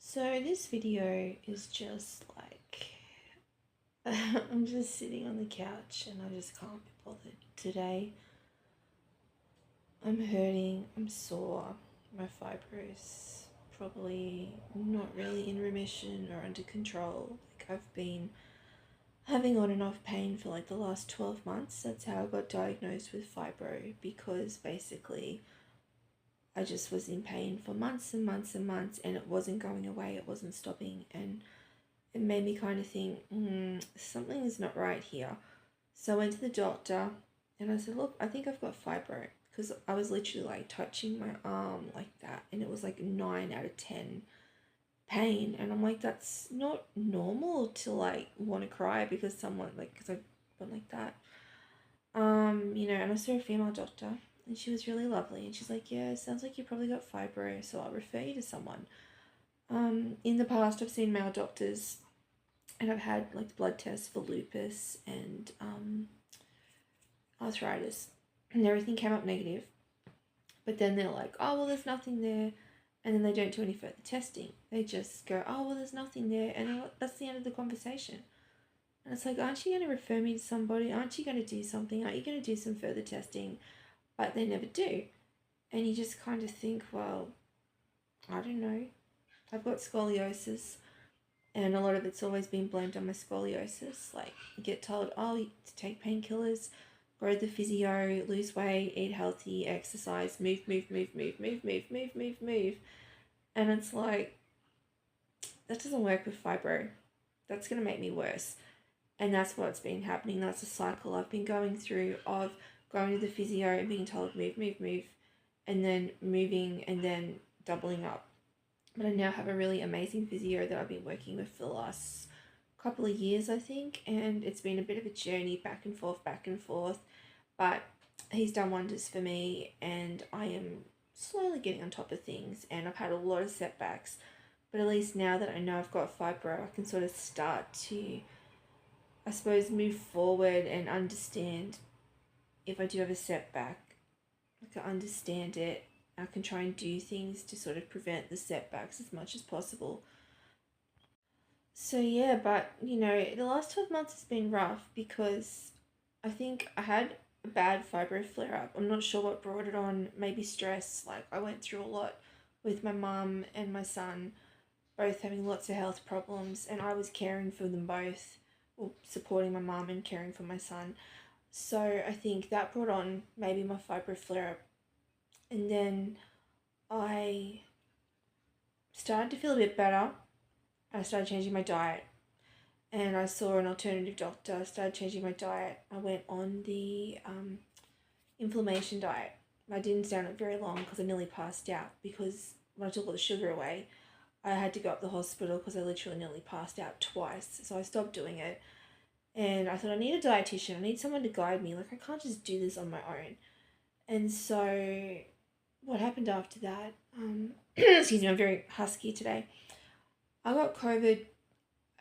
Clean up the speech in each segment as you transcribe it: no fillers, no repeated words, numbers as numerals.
So this video is just like I'm just sitting on the couch and I just can't be bothered today. I'm hurting, I'm sore, my fibro's probably not really in remission or under control. Like I've been having on and off pain for like the last 12 months. That's how I got diagnosed with fibro, because basically I just was in pain for months and months and months and it wasn't going away, it wasn't stopping, and it made me kind of think, something is not right here. So I went to the doctor and I said, look, I think I've got fibro, because I was literally like touching my arm like that and it was like 9 out of 10 pain. And I'm like, that's not normal to like want to cry because someone, like, because I've been like that. And I saw a female doctor and she was really lovely. And she's like, yeah, it sounds like you probably got fibro, so I'll refer you to someone. In the past, I've seen male doctors and I've had like blood tests for lupus and arthritis, and everything came up negative. But then they're like, oh, well, there's nothing there. And then they don't do any further testing. They just go, oh, well, there's nothing there. And that's the end of the conversation. And it's like, aren't you going to refer me to somebody? Aren't you going to do something? Aren't you going to do some further testing? But they never do. And you just kind of think, well, I don't know. I've got scoliosis, and a lot of it's always been blamed on my scoliosis. Like, you get told, oh, to take painkillers, grow the physio, lose weight, eat healthy, exercise, move. And it's like, that doesn't work with fibro. That's going to make me worse. And that's what's been happening. That's a cycle I've been going through of going to the physio and being told move, and then moving and then doubling up. But I now have a really amazing physio that I've been working with for the last couple of years, I think, and it's been a bit of a journey back and forth, but he's done wonders for me, and I am slowly getting on top of things, and I've had a lot of setbacks, but at least now that I know I've got fibro, I can sort of start to, I suppose, move forward and understand if I do have a setback, I can understand it. I can try and do things to sort of prevent the setbacks as much as possible. So yeah, but the last 12 months has been rough because I think I had a bad fibro flare up. I'm not sure what brought it on, maybe stress. Like, I went through a lot with my mum and my son, both having lots of health problems, and I was caring for them both, or supporting my mum and caring for my son. So I think that brought on maybe my fibro flare up. And then I started to feel a bit better. I started changing my diet, and I saw an alternative doctor. I started changing my diet. I went on the inflammation diet. I didn't stay on it very long because I nearly passed out, because when I took all the sugar away, I had to go up the hospital because I literally nearly passed out twice. So I stopped doing it. And I thought, I need a dietitian. I need someone to guide me. Like, I can't just do this on my own. And so what happened after that, excuse me, I'm very husky today. I got COVID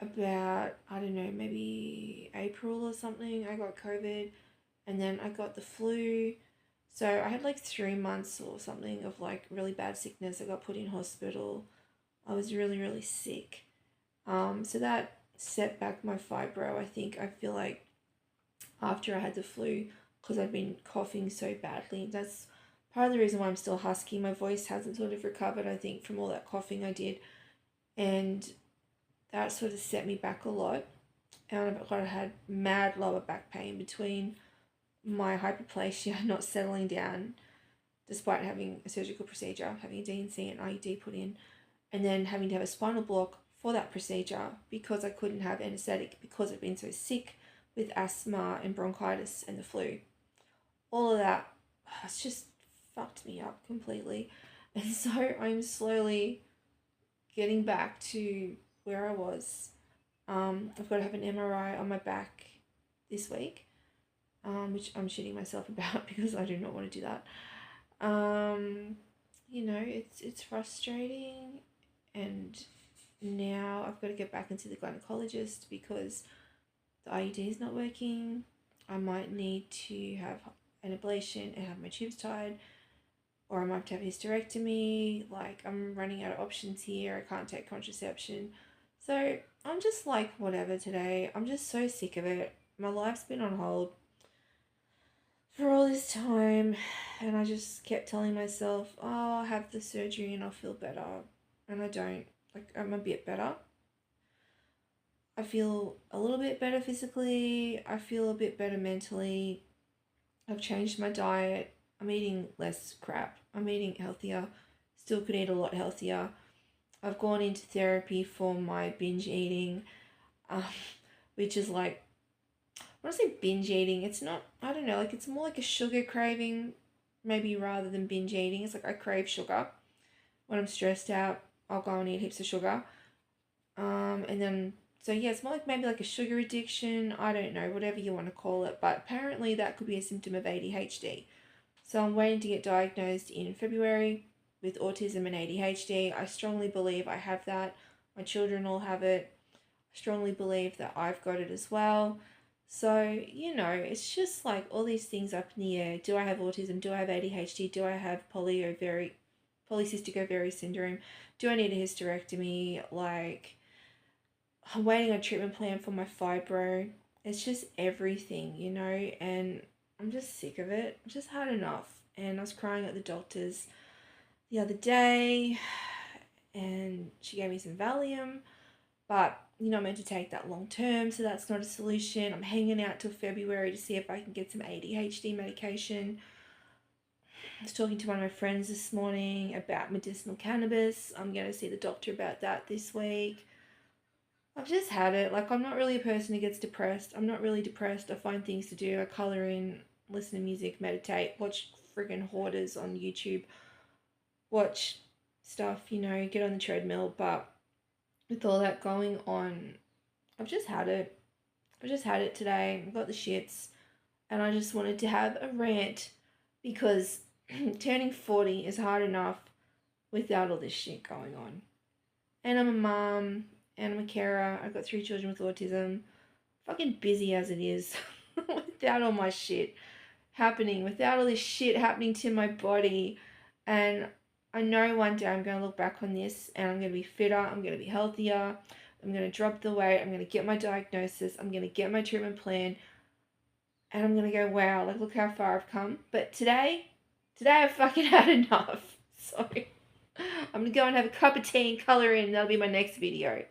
about, I don't know, maybe April or something. I got COVID, and then I got the flu. So I had like 3 months or something of like really bad sickness. I got put in hospital. I was really, really sick. So that set back my fibro. I feel like after I had the flu, because I'd been coughing so badly, that's part of the reason why I'm still husky. My voice hasn't sort of recovered, I think, from all that coughing I did. And that sort of set me back a lot. And I had mad lower back pain between my hyperplasia not settling down despite having a surgical procedure, having a DNC and IUD put in, and then having to have a spinal block for that procedure because I couldn't have anesthetic because I'd been so sick with asthma and bronchitis and the flu. All of that, it's just fucked me up completely. And so I'm slowly getting back to where I was. I've got to have an MRI on my back this week, which I'm shitting myself about because I do not want to do that. It's frustrating, and now I've got to get back into the gynecologist because the IUD is not working. I might need to have an ablation and have my tubes tied. or I might have to have hysterectomy. Like, I'm running out of options here. I can't take contraception. So I'm just like, whatever today. I'm just so sick of it. My life's been on hold for all this time, and I just kept telling myself, oh, I'll have the surgery and I'll feel better. And I don't. Like, I'm a bit better. I feel a little bit better physically. I feel a bit better mentally. I've changed my diet. I'm eating less crap. I'm eating healthier. Still could eat a lot healthier. I've gone into therapy for my binge eating, um, which is like, when I say binge eating, it's not, I don't know, like it's more like a sugar craving, maybe rather than binge eating. It's like I crave sugar. When I'm stressed out, I'll go and eat heaps of sugar. And then, so yeah, it's more like maybe like a sugar addiction. I don't know, whatever you want to call it. But apparently that could be a symptom of ADHD. So I'm waiting to get diagnosed in February with autism and ADHD. I strongly believe I have that. My children all have it. I strongly believe that I've got it as well. So, it's just like all these things up in the air. Do I have autism? Do I have ADHD? Do I have polycystic ovary syndrome? Do I need a hysterectomy? Like, I'm waiting on a treatment plan for my fibro. It's just everything, and I'm just sick of it. I've just had enough. And I was crying at the doctor's the other day, and she gave me some Valium, but I'm meant to take that long term, so that's not a solution. I'm hanging out till February to see if I can get some ADHD medication. I was talking to one of my friends this morning about medicinal cannabis. I'm going to see the doctor about that this week. I've just had it. Like, I'm not really a person who gets depressed. I'm not really depressed. I find things to do. I colour in, listen to music, meditate, watch friggin' hoarders on YouTube, watch stuff, get on the treadmill. But with all that going on, I've just had it. I've just had it today. I've got the shits. And I just wanted to have a rant because turning 40 is hard enough without all this shit going on. And I'm a mum and I'm a carer. I've got 3 children with autism. Fucking busy as it is without all my shit happening, without all this shit happening to my body. And I know one day I'm going to look back on this and I'm going to be fitter, I'm going to be healthier, I'm going to drop the weight, I'm going to get my diagnosis, I'm going to get my treatment plan, and I'm going to go, wow, like, look how far I've come. But today I've fucking had enough. So I'm going to go and have a cup of tea and colour in, and that'll be my next video.